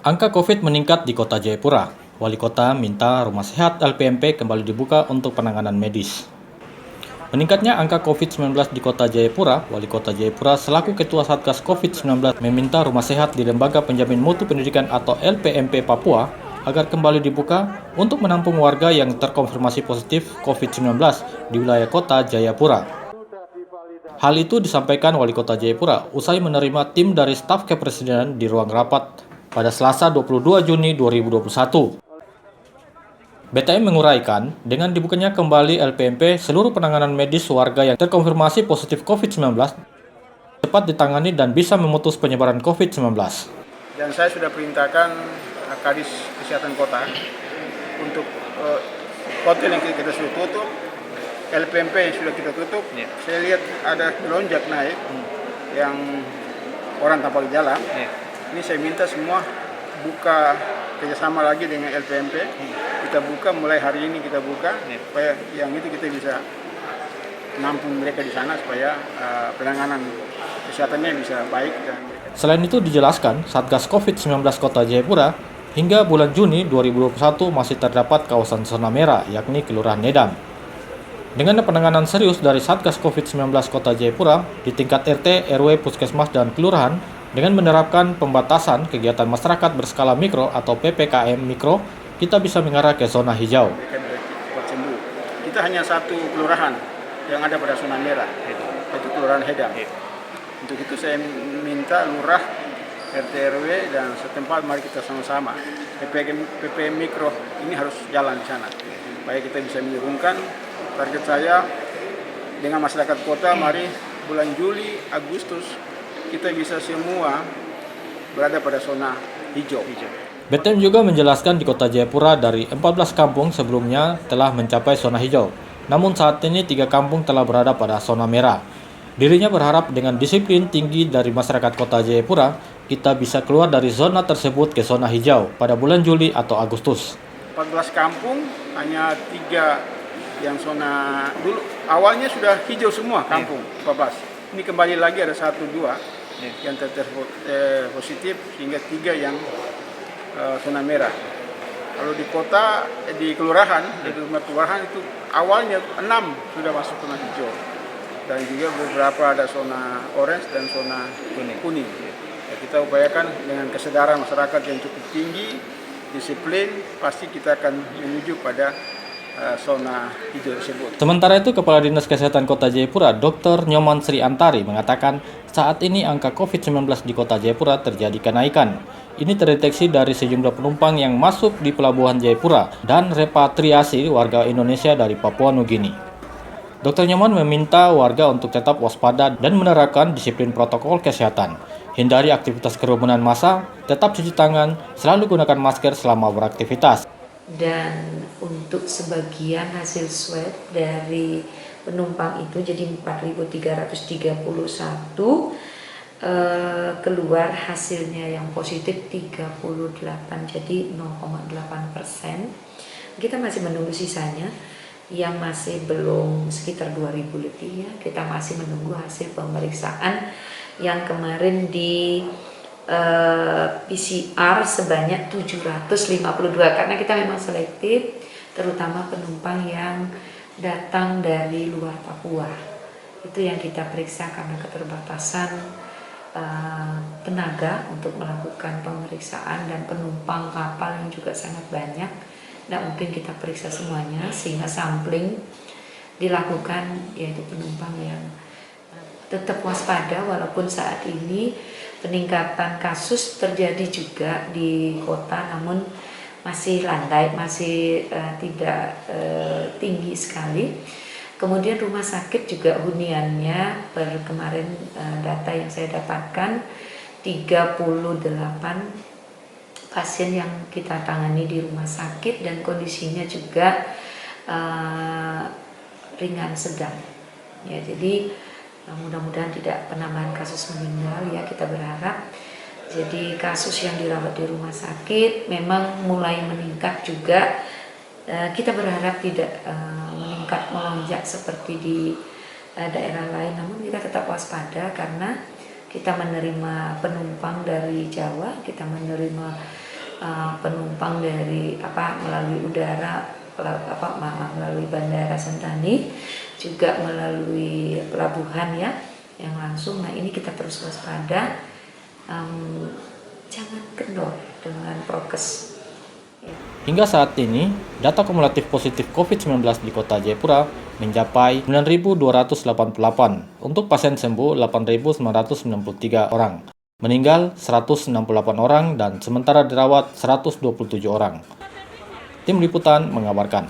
Angka COVID meningkat di Kota Jayapura. Wali Kota minta rumah sehat LPMP kembali dibuka untuk penanganan medis. Meningkatnya angka COVID-19 di Kota Jayapura, Wali Kota Jayapura selaku Ketua Satgas COVID-19 meminta rumah sehat di Lembaga Penjamin Mutu Pendidikan atau LPMP Papua agar kembali dibuka untuk menampung warga yang terkonfirmasi positif COVID-19 di wilayah Kota Jayapura. Hal itu disampaikan Wali Kota Jayapura usai menerima tim dari staf kepresidenan di ruang rapat pada Selasa 22 Juni 2021. BTM menguraikan, dengan dibukanya kembali LPMP, seluruh penanganan medis warga yang terkonfirmasi positif COVID-19 cepat ditangani dan bisa memutus penyebaran COVID-19. Dan saya sudah perintahkan Kadis Kesehatan Kota untuk hotel yang kita sudah tutup, LPMP yang sudah kita tutup. Saya lihat ada lonjak naik yang orang tanpa gejala. Ini saya minta semua buka kerjasama lagi dengan LPMP. Kita buka mulai hari ini, kita buka supaya yang itu kita bisa menampung mereka di sana supaya penanganan kesehatannya bisa baik. Selain itu dijelaskan, Satgas COVID-19 Kota Jayapura hingga bulan Juni 2021 masih terdapat kawasan zona merah, yakni Kelurahan Nedam. Dengan penanganan serius dari Satgas COVID-19 Kota Jayapura di tingkat RT, RW, Puskesmas, dan Kelurahan dengan menerapkan pembatasan kegiatan masyarakat berskala mikro atau PPKM mikro, kita bisa mengarah ke zona hijau. Kita hanya satu kelurahan yang ada pada zona merah, yaitu Kelurahan Hedam. Untuk itu saya minta lurah, RT RW dan setempat mari kita sama-sama. PPKM mikro ini harus jalan di sana. Supaya kita bisa menurunkan target saya dengan masyarakat kota, mari bulan Juli, Agustus kita bisa semua berada pada zona hijau. BTM juga menjelaskan di Kota Jayapura dari 14 kampung sebelumnya telah mencapai zona hijau. Namun saat ini 3 kampung telah berada pada zona merah. Dirinya berharap dengan disiplin tinggi dari masyarakat Kota Jayapura, kita bisa keluar dari zona tersebut ke zona hijau pada bulan Juli atau Agustus. 14 kampung, hanya 3 yang zona dulu. Awalnya sudah hijau semua kampung, 14. Ini kembali lagi ada 1-2 yang positif, sehingga 3 yang zona merah. Kalau di kota, di kelurahan, di rumah kelurahan itu awalnya 6 sudah masuk zona hijau. Dan juga beberapa ada zona orange dan zona kuning. Ya, kita upayakan dengan kesadaran masyarakat yang cukup tinggi, disiplin, pasti kita akan menuju pada zona hijau tersebut. Sementara itu, Kepala Dinas Kesehatan Kota Jayapura, Dr. Nyoman Sri Antari mengatakan saat ini angka COVID-19 di Kota Jayapura terjadi kenaikan. Ini terdeteksi dari sejumlah penumpang yang masuk di Pelabuhan Jayapura dan repatriasi warga Indonesia dari Papua Nugini. Dr. Nyoman meminta warga untuk tetap waspada dan menerapkan disiplin protokol kesehatan. Hindari aktivitas kerumunan massa, tetap cuci tangan, selalu gunakan masker selama beraktivitas. Dan untuk sebagian hasil swab dari penumpang itu jadi 4.331 keluar hasilnya yang positif 38, jadi 0,8%. Kita masih menunggu sisanya yang masih belum sekitar 2.000 lebih ya. Kita masih menunggu hasil pemeriksaan yang kemarin di PCR sebanyak 752 karena kita memang selektif, terutama penumpang yang datang dari luar Papua. Itu yang kita periksa karena keterbatasan tenaga untuk melakukan pemeriksaan dan penumpang kapal yang juga sangat banyak. Nah, mungkin kita periksa semuanya sehingga sampling dilakukan, yaitu penumpang yang tetap waspada walaupun saat ini peningkatan kasus terjadi juga di kota, namun masih landai, masih tidak tinggi sekali. Kemudian rumah sakit juga huniannya per kemarin data yang saya dapatkan 38 pasien yang kita tangani di rumah sakit dan kondisinya juga ringan sedang. Ya, jadi mudah-mudahan tidak penambahan kasus meninggal ya, kita berharap. Jadi kasus yang dirawat di rumah sakit memang mulai meningkat juga. Kita berharap tidak meningkat melonjak seperti di daerah lain, namun kita tetap waspada karena kita menerima penumpang dari Jawa, kita menerima penumpang dari melalui udara, melalui Bandara Sentani, juga melalui pelabuhan ya yang langsung. Nah ini kita terus waspada, jangan kendor dengan prokes. Hingga saat ini, data kumulatif positif COVID-19 di Kota Jayapura mencapai 9.288, untuk pasien sembuh 8.993 orang, meninggal 168 orang, dan sementara dirawat 127 orang. Tim Liputan mengabarkan.